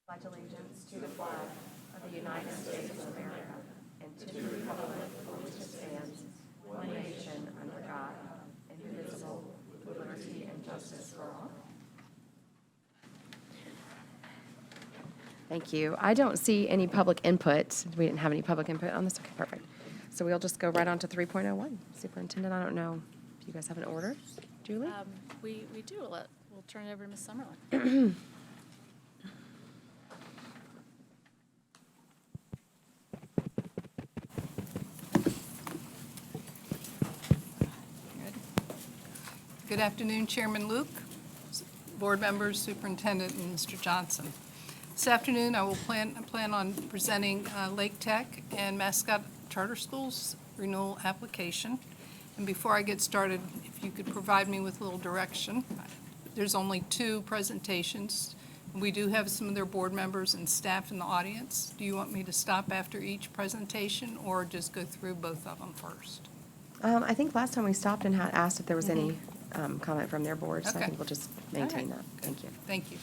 pledge allegiance to the flag of the United States of America and to the republic for which it stands, one nation under God, indivisible, with liberty and justice for all. Thank you. I don't see any public input. We didn't have any public input on this. Okay, perfect. So we'll just go right on to 3.01. Superintendent, I don't know if you guys have an order. Julie? We do. We'll turn it over to Ms. Summerlin. Good afternoon, Chairman Luke, board members, superintendent, and Mr. Johnson. This afternoon, I will plan on presenting Lake Tech and Mascot Charter Schools renewal application. And before I get started, if you could provide me with a little direction. There's only 2 presentations. We do have some of their board members and staff in the audience. Do you want me to stop after each presentation or just go through both of them first? I think last time we stopped and had asked if there was any comment from their board, so I Okay. think we'll just maintain All that. right. Thank you. Thank you.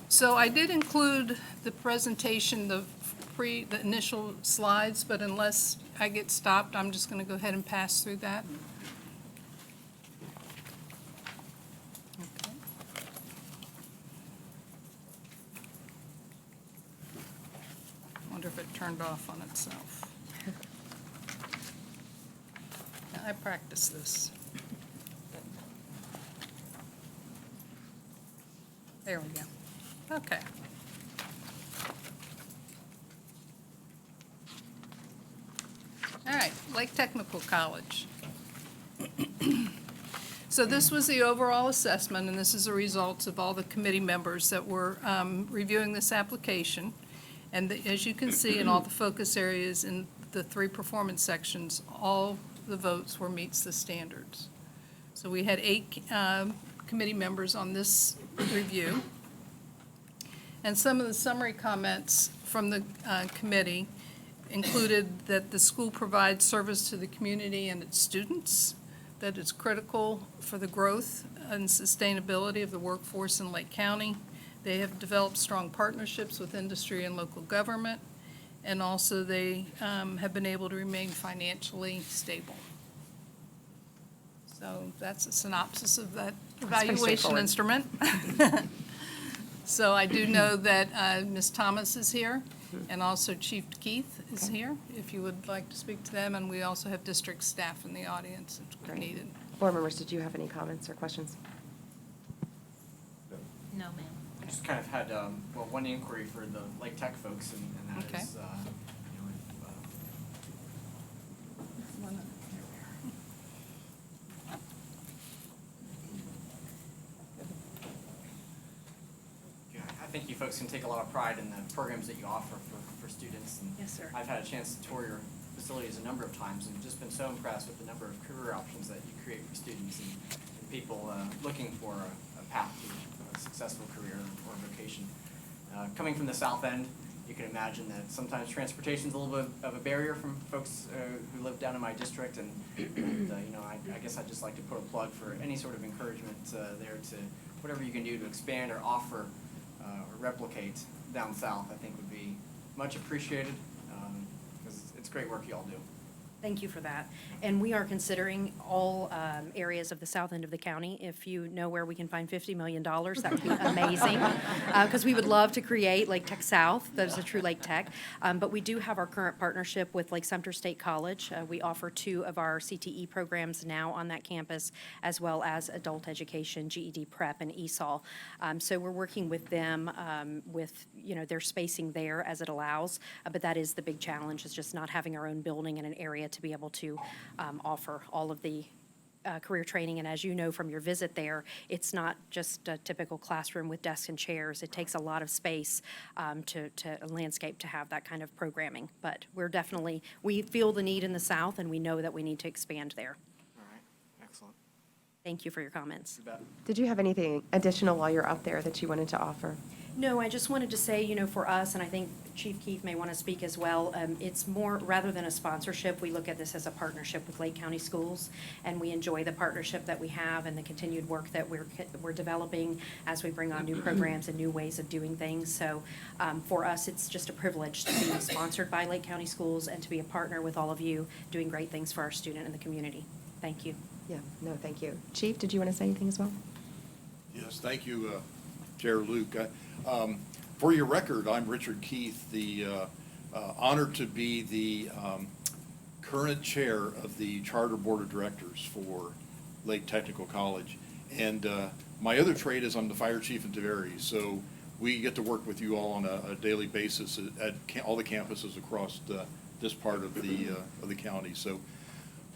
So I did include the presentation, the initial slides, but unless I get stopped, I'm just going to go ahead and pass through that. Okay. Wonder if it turned off on itself. Now, I practice this. There we go. Okay. All right, Lake Technical College. So this was the overall assessment, and this is the results of all the committee members that were reviewing this application. And as you can see in all the focus areas in the 3 performance sections, all the votes were meets the standards. So we had 8 committee members on this review. And some of the summary comments from the committee included that the school provides service to the community and its students, that it's critical for the growth and sustainability of the workforce in Lake County. They have developed strong partnerships with industry and local government, and also they have been able to remain financially stable. So that's a synopsis of that pretty evaluation straightforward. instrument. So I do know that Ms. Thomas is here, and also Chief Keith is Okay. here, if you would like to speak to them, and we also have district staff in the audience if Great. needed. Board members, did you have any comments or questions? No, ma'am. I just kind of had, one inquiry for the Lake Tech folks, and that Okay. is, I think you folks can take a lot of pride in the programs that you offer for students. And Yes, sir. I've had a chance to tour your facilities a number of times and just been so impressed with the number of career options that you create for students and people looking for a path to a successful career or vocation. Coming from the South End, you can imagine that sometimes transportation is a little bit of a barrier from folks who live down in my district, and I guess I'd just like to put a plug for any sort of encouragement there to whatever you can do to expand or offer or replicate down south, I think would be much appreciated, because it's great work you all do. Thank you for that. And we are considering all areas of the south end of the county. If you know where we can find $50 million, that would be amazing. Because we would love to create Lake Tech South, that is a true Lake Tech. But we do have our current partnership with Lake Sumter State College. We offer 2 of our CTE programs now on that campus, as well as adult education, GED prep, and ESOL. So we're working with them with, their spacing there as it allows. But that is the big challenge, is just not having our own building in an area to be able to offer all of the career training. And as you know from your visit there, it's not just a typical classroom with desks and chairs. It takes a lot of space to landscape to have that kind of programming. But we feel the need in the South, and we know that we need to expand there. All right, excellent. Thank you for your comments. You bet. Did you have anything additional while you're up there that you wanted to offer? No, I just wanted to say, you know, for us, and I think Chief Keith may want to speak as well, it's more, rather than a sponsorship, we look at this as a partnership with Lake County Schools, and we enjoy the partnership that we have and the continued work that we're developing as we bring on new programs and new ways of doing things. So for us, it's just a privilege to be sponsored by Lake County Schools and to be a partner with all of you, doing great things for our student and the community. Thank you. Yeah, no, thank you. Chief, did you want to say anything as well? Yes, thank you, Chair Luke. For your record, I'm Richard Keith, the honored to be the current chair of the Charter Board of Directors for Lake Technical College. And my other trade is I'm the fire chief in Taveri, so we get to work with you all on a daily basis at all the campuses across this part of the county. So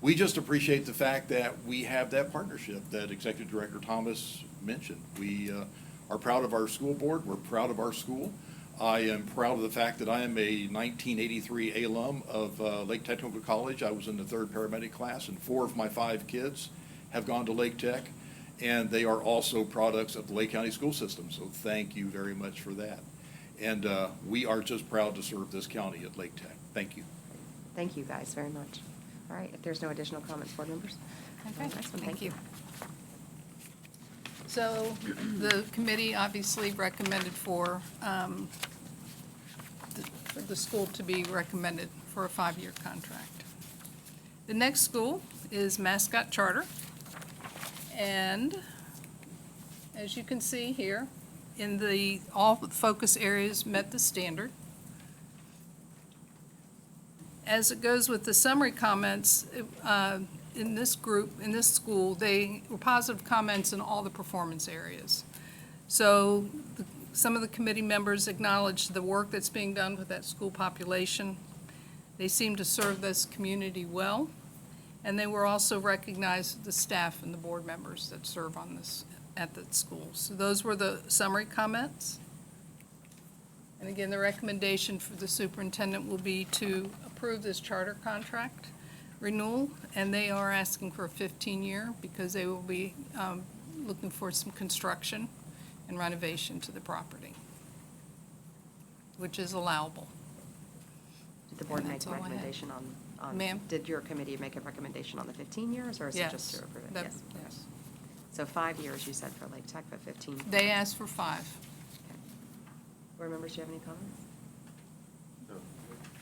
we just appreciate the fact that we have that partnership that Executive Director Thomas mentioned. We are proud of our school board. We're proud of our school. I am proud of the fact that I am a 1983 alum of Lake Technical College. I was in the 3rd paramedic class, and 4 of my 5 kids have gone to Lake Tech, and they are also products of the Lake County school system. So thank you very much for that. And we are just proud to serve this county at Lake Tech. Thank you. Thank you guys very much. All right, if there's no additional comments, board members? Okay, Nice one, thank you. So the committee obviously recommended for the school to be recommended for a 5-year contract. The next school is Mascot Charter. And as you can see here, all the focus areas met the standard. As it goes with the summary comments, in this group, in this school, they were positive comments in all the performance areas. So some of the committee members acknowledged the work that's being done with that school population. They seem to serve this community well, and they were also recognized, the staff and the board members that serve on this, at the school. So those were the summary comments. And again, the recommendation for the superintendent will be to approve this charter contract renewal, and they are asking for a 15-year because they will be looking for some construction and renovation to the property, which is allowable. Did the board And make that's a all I had. recommendation on? Ma'am? Did your committee make a recommendation on the 15 years, or is it just to approve it? Yes. So 5 years, you said, for Lake Tech, but 15? They asked for 5. Okay. Board members, do you have any comments? No.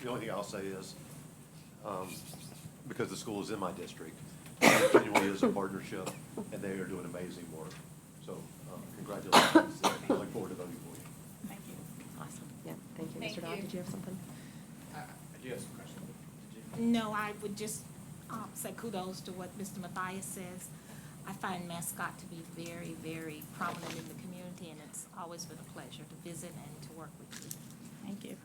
The only thing I'll say is, because the school is in my district, it genuinely is a partnership, and they are doing amazing work. So, congratulations, and I look forward to voting for you. Thank you. Awesome. Yeah, thank you. Thank Mr. Dodd, you. did you have something? I do have some questions. Did you? No, I would just say kudos to what Mr. Mathias says. I find Mascot to be very, very prominent in the community, and it's always been a pleasure to visit and to work with you. Thank you.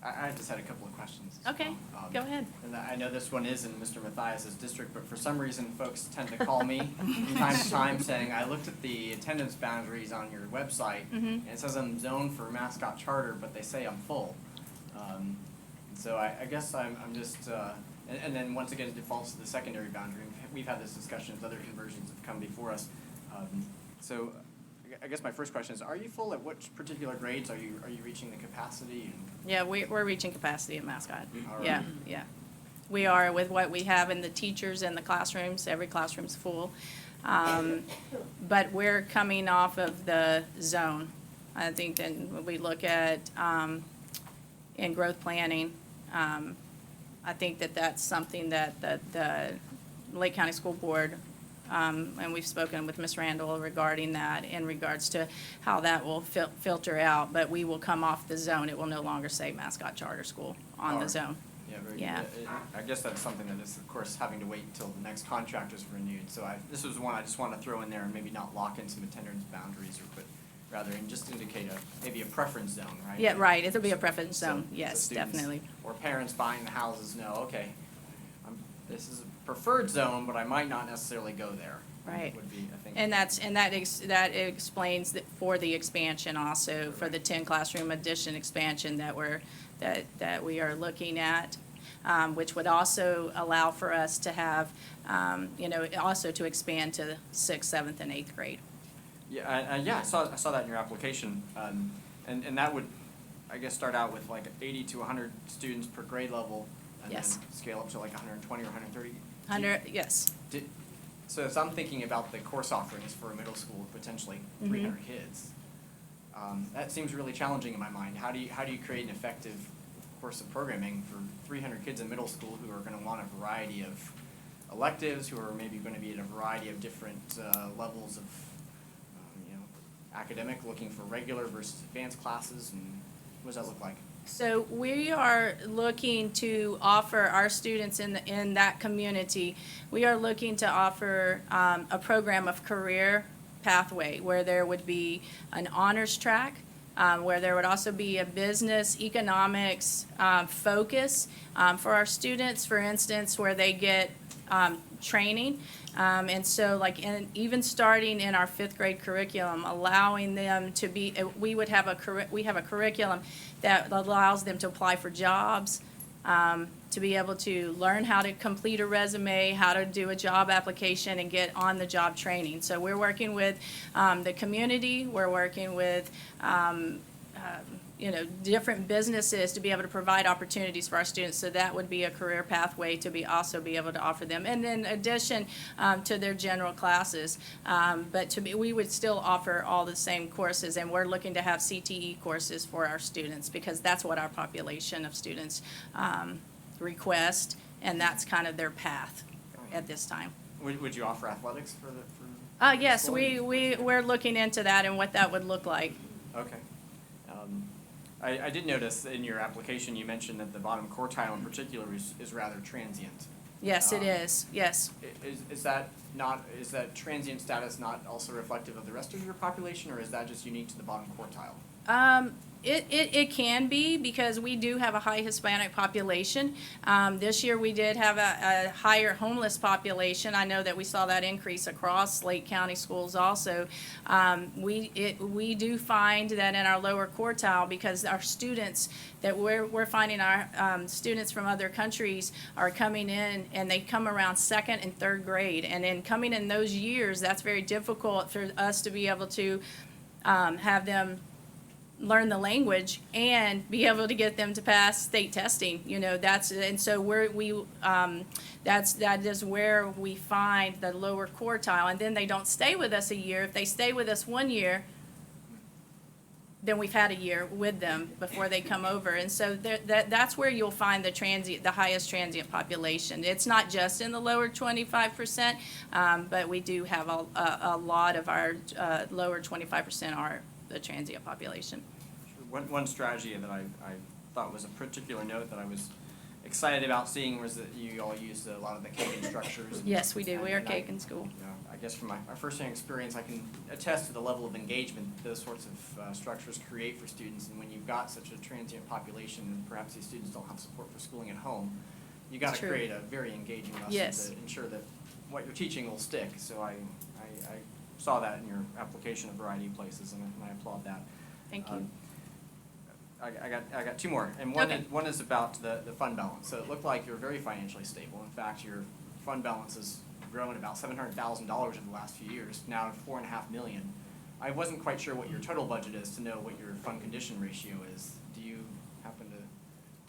I just had a couple of questions. Okay, go ahead. And I know this one is in Mr. Mathias's district, but for some reason, folks tend to call me from time to time saying, I looked at the attendance boundaries on your website, and it says I'm zoned for Mascot Charter, but they say I'm full. So I guess I'm just, and then once again, it defaults to the secondary boundary. We've had this discussion as other conversions have come before us. So I guess my first question is, are you full at which particular grades? Are you reaching the capacity? Yeah, we're reaching capacity at Mascot. All right. Yeah, yeah. We are with what we have in the teachers and the classrooms. Every classroom's full. But we're coming off of the zone. I think then when we look at, in growth planning, I think that that's something that the Lake County School Board, and we've spoken with Ms. Randall regarding that in regards to how that will filter out, but we will come off the zone. It will no longer say Mascot Charter School on the Alright. zone. Yeah, very Yeah. good. I guess that's something that is, of course, having to wait until the next contract is renewed. So this was one I just want to throw in there and maybe not lock in some attendance boundaries, but rather and just indicate maybe a preference zone, right? Yeah, right. It'll be a preference So- zone. so Yes, students definitely. Or parents buying the houses know, okay, this is a preferred zone, but I might not necessarily go there. Right. Would be, I think. And that explains that for the expansion also, for the 10 classroom addition expansion that we are looking at, which would also allow for us to have, also to expand to 6th, 7th, and 8th grade. Yeah, I saw that in your application, and that would, I guess, start out with like 80 to 100 students per grade level, and Yes. then scale up to like 120 or 130. 100, yes. So as I'm thinking about the course offerings for a middle school, potentially 300 kids, that seems really challenging in my mind. How do you create an effective course of programming for 300 kids in middle school who are going to want a variety of electives, who are maybe going to be at a variety of different levels of academic, looking for regular versus advanced classes, and what does that look like? So we are looking to offer our students in that community, we are looking to offer a program of career pathway where there would be an honors track, where there would also be a business economics focus for our students, for instance, where they get training. And so even starting in our 5th grade curriculum, allowing them to be, we have a curriculum that allows them to apply for jobs, to be able to learn how to complete a resume, how to do a job application, and get on-the-job training. So we're working with the community, we're working with different businesses to be able to provide opportunities for our students. So that would be a career pathway to also be able to offer them. And in addition to their general classes, but we would still offer all the same courses, and we're looking to have CTE courses for our students because that's what our population of students request, and that's kind of their path at this time. Would you offer athletics for the Yes, school? we're looking into that and what that would look like. Okay. I did notice in your application you mentioned that the bottom quartile in particular is rather transient. Yes, it is, yes. Is that transient status not also reflective of the rest of your population, or is that just unique to the bottom quartile? It can be because we do have a high Hispanic population. This year we did have a higher homeless population. I know that we saw that increase across Lake County schools also. We do find that in our lower quartile, because our students that we're finding our students from other countries are coming in, and they come around 2nd and 3rd grade. And in coming in those years, that's very difficult for us to be able to have them learn the language and be able to get them to pass state testing. That is where we find the lower quartile, and then they don't stay with us a year. If they stay with us 1 year, then we've had a year with them before they come over. And so that's where you'll find the highest transient population. It's not just in the lower 25%, but we do have a lot of our lower 25% are the transient population. One strategy that I thought was a particular note that I was excited about seeing was that you all used a lot of the Kagan structures. Yes, we do. We are Kagan school. I guess from my first-hand experience, I can attest to the level of engagement those sorts of structures create for students. And when you've got such a transient population, and perhaps these students don't have support for schooling at home, you got to True. create a very engaging lesson Yes. to ensure that what you're teaching will stick. So I saw that in your application a variety of places, and I applaud that. Thank you. I got 2 more, and one is about the fund balance. So it looked like you're very financially stable. In fact, your fund balance has grown about $700,000 over the last few years, now to $4.5 million. I wasn't quite sure what your total budget is to know what your fund condition ratio is. Do you happen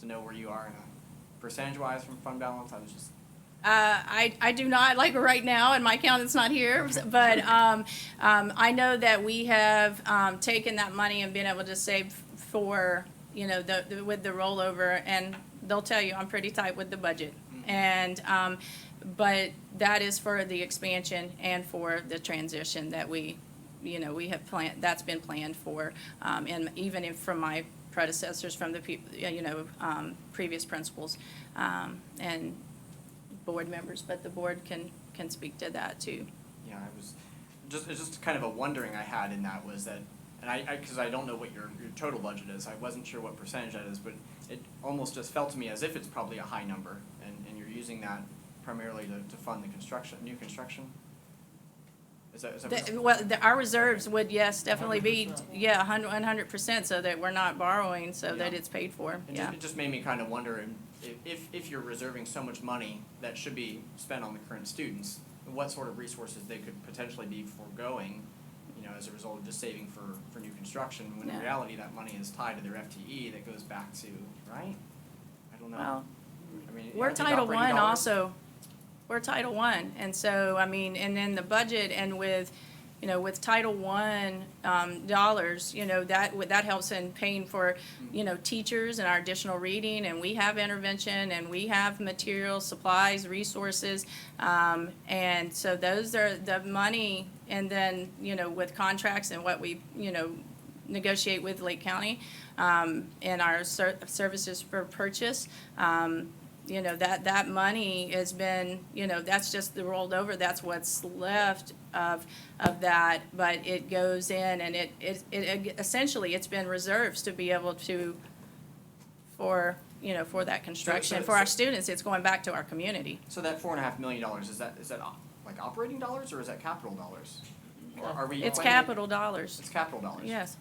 to know where you are in a percentage-wise from fund balance? I was just I do not, like right now, and my accountant's not here, but I know that we have taken that money and been able to save for, with the rollover, and they'll tell you I'm pretty tight with the budget. And but that is for the expansion and for the transition that we have planned, that's been planned for, and even from my predecessors, from the previous principals and board members, but the board can speak to that too. Yeah, it's just kind of a wondering I had in that was that, and because I don't know what your total budget is, I wasn't sure what percentage that is, but it almost just felt to me as if it's probably a high number, and you're using that primarily to fund the new construction? Is that Our reserves would, yes, definitely be, 100%, so that we're not borrowing, so that it's paid for, yeah. It just made me kind of wonder if you're reserving so much money that should be spent on the current students, what sort of resources they could potentially be foregoing, as a result of just saving for new construction, when in No. reality, that money is tied to their FTE that goes back to, right? I don't know. Well, I mean, we're I think Title operating I dollars- also, we're Title I, and so, I mean, and then the budget and with, with Title I, dollars, that helps in paying for, teachers and our additional reading, and we have intervention, and we have materials, supplies, resources, and so those are the money, and then, with contracts and what we, negotiate with Lake County, and our services for purchase, that money has been, that's just the rolled over, that's what's left of that, but it goes in and it essentially, it's been reserves to be able to, for that construction, for our students, it's going back to our community. So that $4.5 million, is that like operating dollars or is that capital dollars? Or are we? It's planning- capital dollars, It's capital dollars? yes.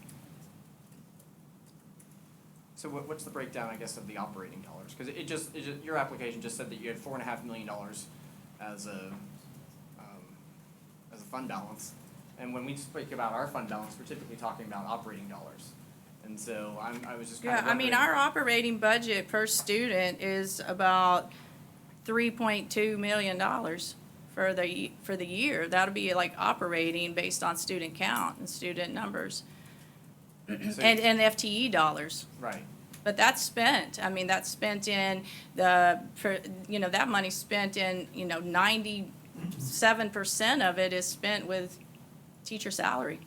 So what's the breakdown, I guess, of the operating dollars? Because your application just said that you had $4.5 million as a fund balance. And when we speak about our fund balance, we're typically talking about operating dollars. And so I was just kind Yeah, of I mean, our operating budget per student is about $3.2 million for the year. That'll be like operating based on student count and student numbers. And FTE dollars. Right. But that's spent, I mean, that's spent in that money's spent in, 97% of it is spent with teacher salary.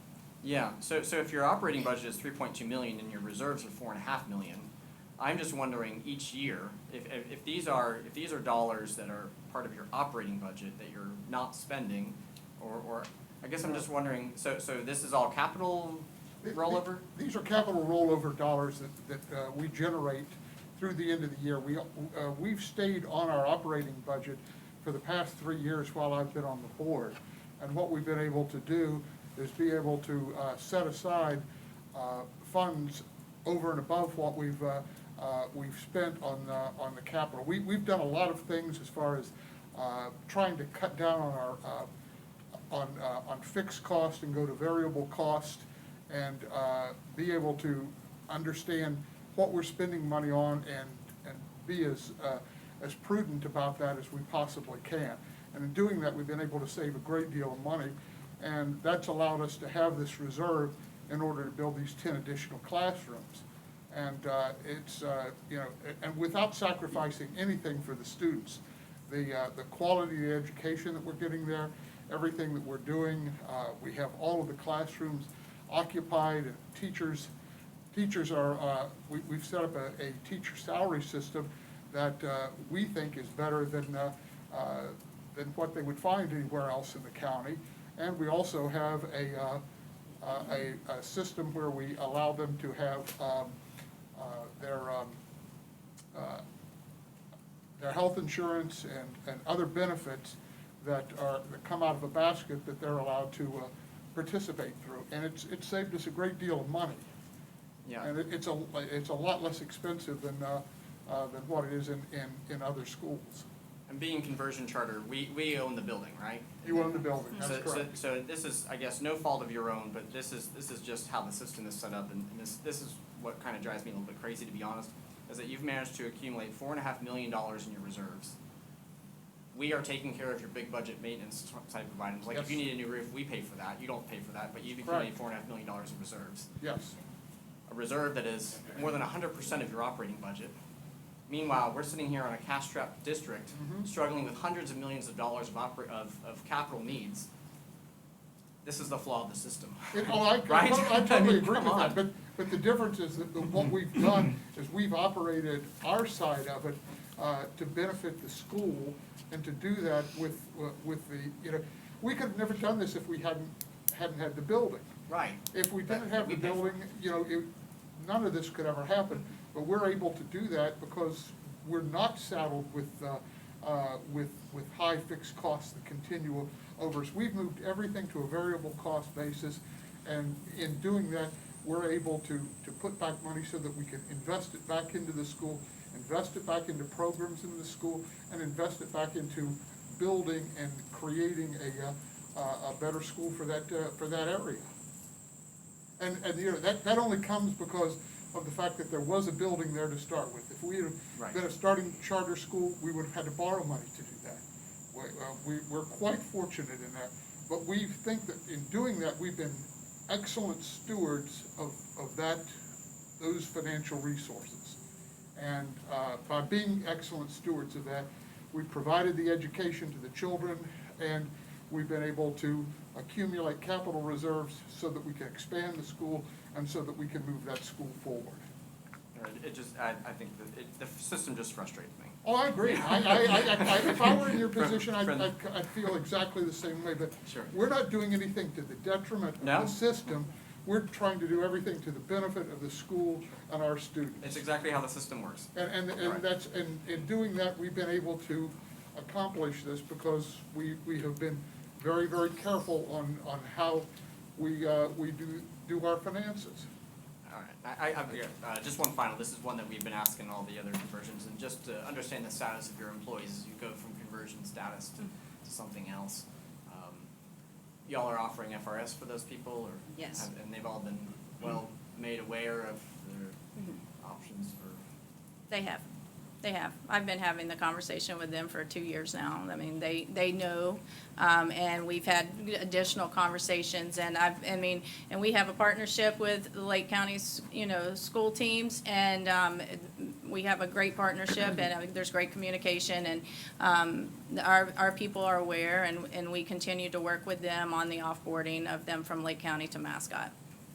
Yeah, so if your operating budget is 3.2 million and your reserves are 4.5 million, I'm just wondering each year, if these are dollars that are part of your operating budget that you're not spending, or I guess I'm just wondering, so this is all capital rollover? These are capital rollover dollars that we generate through the end of the year. We've stayed on our operating budget for the past 3 years while I've been on the board. And what we've been able to do is be able to set aside funds over and above what we've spent on the capital. We've done a lot of things as far as trying to cut down on our on fixed cost and go to variable cost, and be able to understand what we're spending money on and be as prudent about that as we possibly can. And in doing that, we've been able to save a great deal of money, and that's allowed us to have this reserve in order to build these 10 additional classrooms. And it's, and without sacrificing anything for the students. The quality of the education that we're getting there, everything that we're doing, we have all of the classrooms occupied, and teachers are, we've set up a teacher salary system that we think is better than what they would find anywhere else in the county. And we also have a system where we allow them to have their health insurance and other benefits that come out of a basket that they're allowed to participate through. And it's saved us a great deal of money. Yeah. And it's a lot less expensive than what it is in other schools. And being conversion charter, we own the building, right? You own the building, that's correct. So this is, I guess, no fault of your own, but this is just how the system is set up, and this is what kind of drives me a little bit crazy, to be honest, is that you've managed to accumulate $4.5 million in your reserves. We are taking care of your big budget maintenance type of items. Like if you Yes. need a new roof, we pay for that. You don't pay for that, but you've accumulated $4.5 million in reserves. Yes. A reserve that is more than 100% of your operating budget. Meanwhile, we're sitting here on a cash-strapped district, struggling with hundreds of millions of dollars of capital needs. This is the flaw of the system. I Right? totally agree Come with on. that, but the difference is that what we've done is we've operated our side of it to benefit the school, and to do that with the, we could have never done this if we hadn't had the building. Right. If we didn't have We the pay for building, none of this could ever happen. But we're able to do that because we're not saddled with high fixed costs that continue over us. We've moved everything to a variable cost basis, and in doing that, we're able to put back money so that we can invest it back into the school, invest it back into programs in the school, and invest it back into building and creating a better school for that area. And, you know, that only comes because of the fact that there was a building there to start with. If we had Right. been a starting charter school, we would have had to borrow money to do that. We're quite fortunate in that, but we think that in doing that, we've been excellent stewards of those financial resources. And by being excellent stewards of that, we've provided the education to the children, and we've been able to accumulate capital reserves so that we can expand the school and so that we can move that school forward. It just, I think that the system just frustrates me. Oh, I agree. If I were in your position, From- I'd feel exactly the same way, but Sure. we're not doing anything to the detriment of No. the system. We're trying to do everything to the benefit of the school and our students. It's exactly how the system works. And Right. that's, and in doing that, we've been able to accomplish this because we have been very, very careful on how we do our finances. All right, just one final, this is one that we've been asking all the other conversions, and just to understand the status of your employees as you go from conversion status to something else. Y'all are offering FRS for those people, or? Yes. And they've all been well made aware of their options for? They have. They have. I've been having the conversation with them for 2 years now. I mean, they know, and we've had additional conversations, and and we have a partnership with the Lake County's, school teams, and we have a great partnership, and there's great communication, and our people are aware, and we continue to work with them on the offboarding of them from Lake County to Mascot.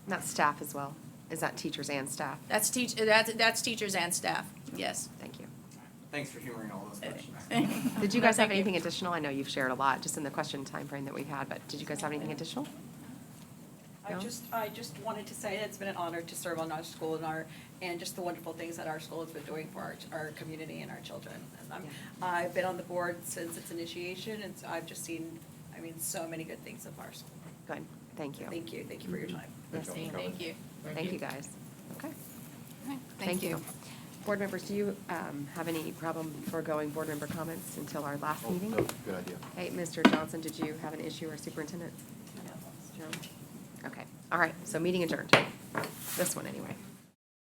That's staff as well. Is that teachers and staff? That's teachers and staff, yes. Thank you. Thanks for humoring all those questions. Did you guys have Thank you. anything additional? I know you've shared a lot just in the question timeframe that we've had, but did you guys have anything additional? No? I just wanted to say it's been an honor to serve on our school and just the wonderful things that our school has been doing for our community and our children. And I've been on the board since its initiation, and so I've just seen, so many good things of our school. Good, thank you. Thank you for your time. Yes, Thank you. Thank you, guys. Okay, Thank thank you. Board members, do you have any problem foregoing board member comments until our last Oh, meeting? no, good idea. Hey, Mr. Johnson, did you have an issue, or Superintendent? No. Okay, all right, so meeting adjourned. This one, anyway.